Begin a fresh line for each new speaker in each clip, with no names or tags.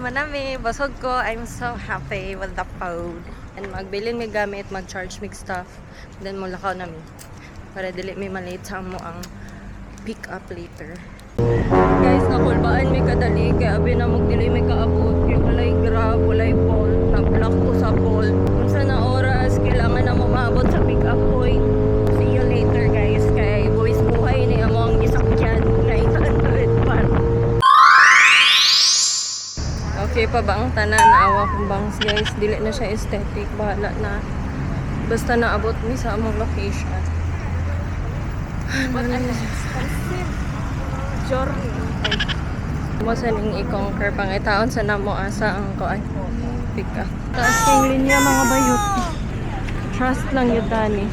naman nami. Basog ko. I'm so happy with the food. And magbilin may gamit, mag-charge mig stuff. Then mulakaw nami. Para dili may malate sa mo ang pick up later. Guys, nakulbaan may kadali. Kaya abi na magdili may kaabot. Kaya walay grab, walay pole. Nag-block ko sa pole. Kung saan na oras, kailangan na mo maabot sa pick up point. See you later guys. Kaya boys buhay ni amo ang gisakyan. Na 800 pa. Okay pa ba ang tanan? Naawa kong bangs guys. Dili na siya aesthetic. Bahala na. Basta naabot mi sa among location.
But I'm expensive journey.
Mo sa ning i-conquer pangitaon sa namo asa ang koan. Pick up. Taas yung linya mga bayot. Trust lang yun tani.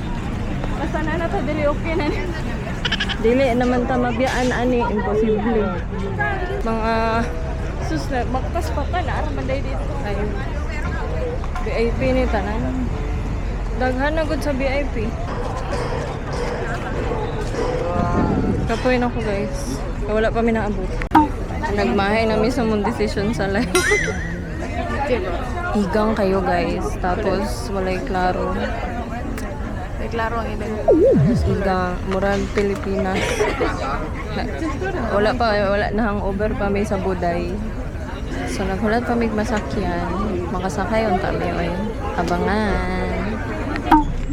Basta na na to, dili okay na.
Dili naman ta mabiyaan ani. Imposible. Mga
Sus na, magpas pa ka na. Araman dahil dito.
ay VIP ni tanan. Daghan na gud sa VIP. Kapoy na ko guys. Wala pa mi naabot. Nagmahay na mi sa mong decision sa life. Higang kayo guys. Tapos walay klaro.
May klaro ang ibig.
Higang. Murag Pilipinas. Wala na hangover pa mi sa Buday. So naghulat pa mi masakyan. Makasakay unta mi oy. Abangan.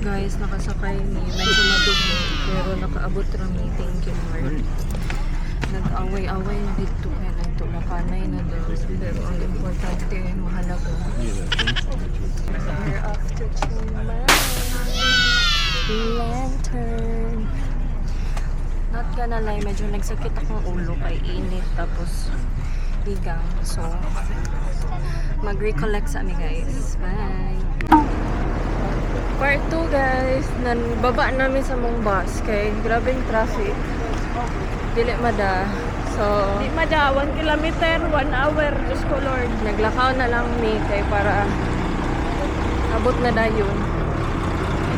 Guys, nakasakay ni. Medyo madugo. Pero nakaabot rami. Thank you Lord. Nag-away-away na dito. Kaya nagtulakanay na doon. Pero ang importante, mahalaga. We're off to Chumay. Lantern. Not gonna lie, medyo nagsakit akong ulo kay init. Tapos, higang. So, mag-recollect sa amin guys. Bye! Part 2 guys, baba namin sa mong bus kay grabing traffic. Dili mada. So,
Di mada, 1 kilometer, 1 hour. Diyos ko Lord.
naglakaw na lang ni kay para abot na dayon.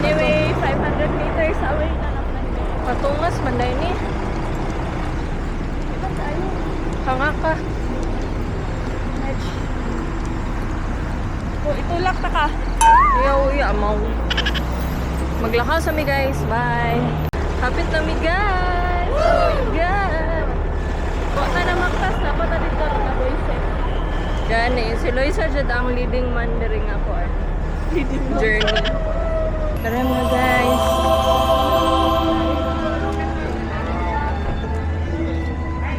Anyway, 500 meters away na lang natin.
Patungas man dayon ni.
Iba tayo.
Hanga ka.
Medj. Oh, itulak na ka.
Iya, amaw. Maglakaw sa mi guys. Bye. Kapit na mi guys. Oh my God.
Huwag na maktas na. Pata dito na boyse.
Gani, si Loisa jud ang leading man diri nga ko journey. Tara mga guys.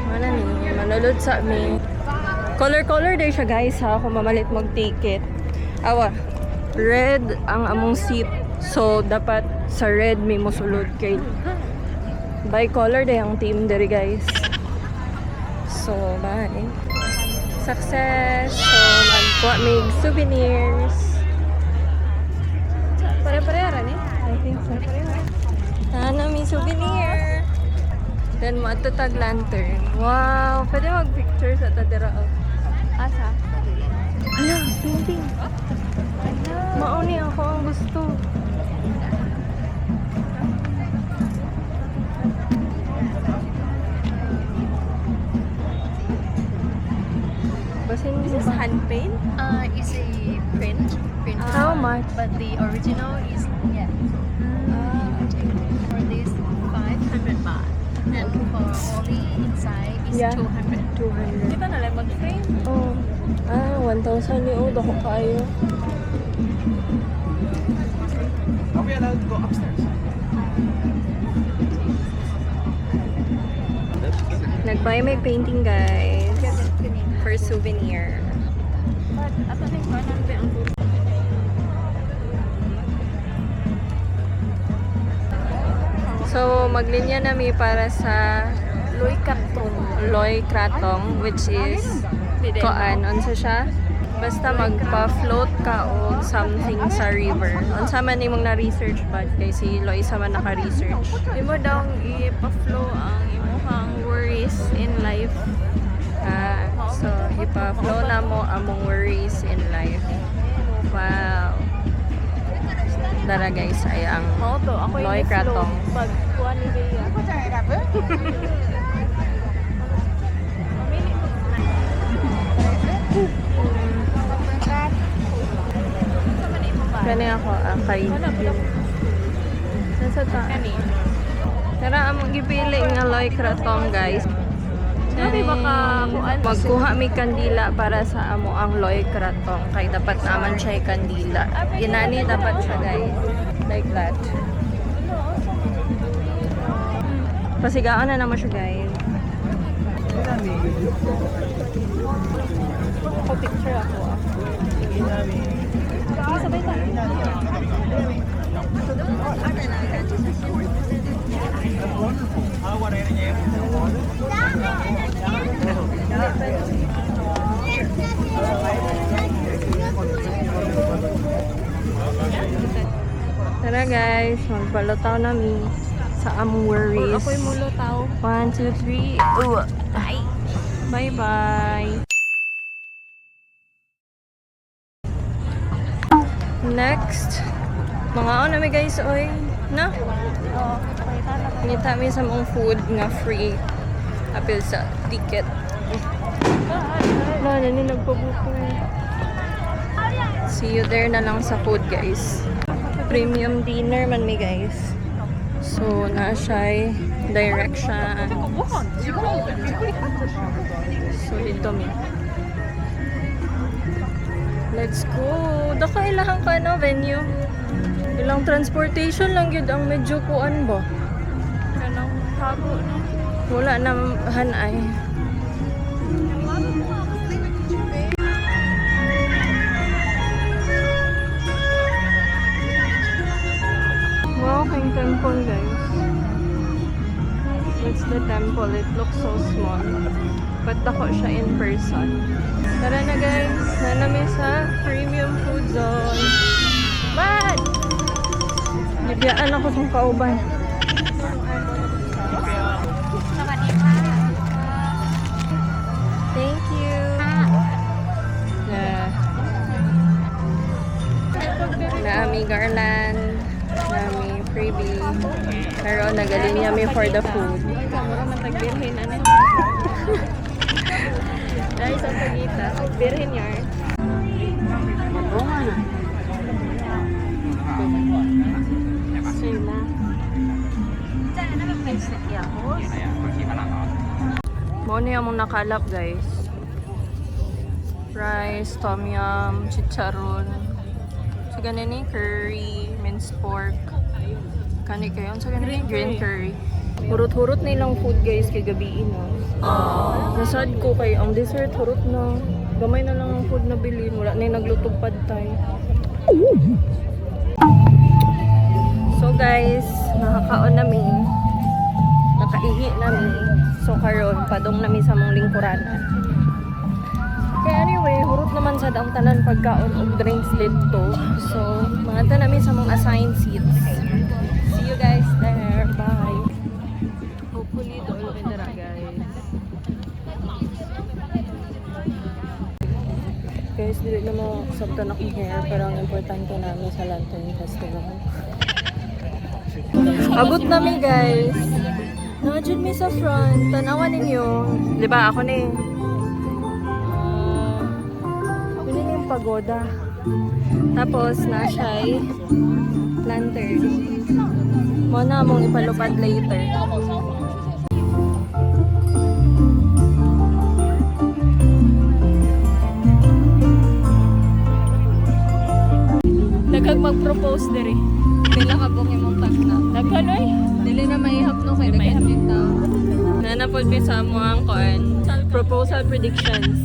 Mana ni manulod sa mi. Color day siya guys ha kung mamalit mag-ticket. Awa, red ang among seat. So dapat sa red mi mosulod kay by color day ang team diri guys. So bye. Success! So, magkuha mig souvenirs.
Pare-pareha rin eh.
I think so. Ano, may souvenir. Then, matutag lantern. Wow! Pwede mag-picture sa tadera.
Asa?
Hala, painting. Mauni ako ang gusto. Basin
This
mo
is
ba?
hand paint?
It's a print.
How much?
But the original is for this 500 baht, and for only inside is
Yeah.
200.
200.
Kita na lang mag-frame.
Oh. 1,000 yun. Dako kayo.
Are we allowed to go upstairs?
Nag-buy may painting guys. For souvenir.
But, ato na yung kanan ba ang tulo?
So, maglinya nami para sa Loy Kratong, which is koan, unsa siya? Basta magpa-float ka o something sa river. Unsa man nimong na-research ba? Kay si Loy sa man naka-research.
Imo daw ipa-flow ang imuhang worries in life.
So, ipa-flow na mo among worries in life. Wow. Dara guys, ay ang
Mao to, ako yung
Loy
flow.
Kratong.
Pag kuha ni Bea. Mamili ko.
na ako kay nasa ta. Tara among gipili nga loy kratom guys.
Sabi baka kuan
Magkuha mi kandila para sa amo ang loy kratong kay dapat naman siya kandila. Ginani dapat siya guys. Like that. Pasigaan na naman siya guys. Ako picture ako ah. Sabay tayo. Tara guys, magbalutaw namin sa among worries.
ako'y mulutaw.
1, 2, 3. Bye-bye. Next. Mga ano namin guys, oy. Na?
Oo, kita na.
Ngita mi sa mong food nga free. Apil sa ticket. Wala na ni nagpabuko eh. See you there na lang sa food guys. Premium dinner man mi guys. So, na siya direction. So, dito mi. Let's go. Daka ilahang ka na venue. Ilang transportation lang yun ang medyo kuan ba?
Kanang tago na.
Wala na hanay. Wow, kayong temple guys. That's the temple. It looks so small. But dako siya in person. Tara na guys. Nanami sa premium food zone. Bad! Nabiyaan ako sa kauban. Thank you. Naami garland. Naami freebie. Pero nagaling yami for the food.
Mura man tagbirhin ano. Dahil sa pagita, birhin yarn.
Sila. Mo na yung nakalap guys. Rice, tom yum, chicharon. So ganin ni curry, minced pork. Kani kayo? So ganin green curry. Hurot-hurot na ilang food guys kay gabi no. Nasad ko kay ang dessert hurot na. Gamay na lang ang food na bilhin. Wala na yung naglutog pad tayo. So guys, nakakaon namin. Nakaihi namin. So karon padong namin sa mong lingkuranan. Kaya anyway, hurot naman sa daang tanan pagkaon og drinks dito. So, manganta namin sa mong assigned seats. See you guys there. Bye. Hopefully, doon rin dara guys. Guys, dili na mo sabtan akong hair. Pero ang importante namin sa Lantern Festival. Abot namin guys. Nandiyan mi sa front. Tanawan ninyo. Diba ako ni yung pagoda. Tapos na siya'y lantern. Muna mong ipalupad later.
Nagkag mag-propose diri.
Pila ka bong imong tag na.
Nagkanoy?
Dili na maihap no kay
Maihap.
nagkakit tao. Nanapod mi sa mo ang koan. Proposal predictions.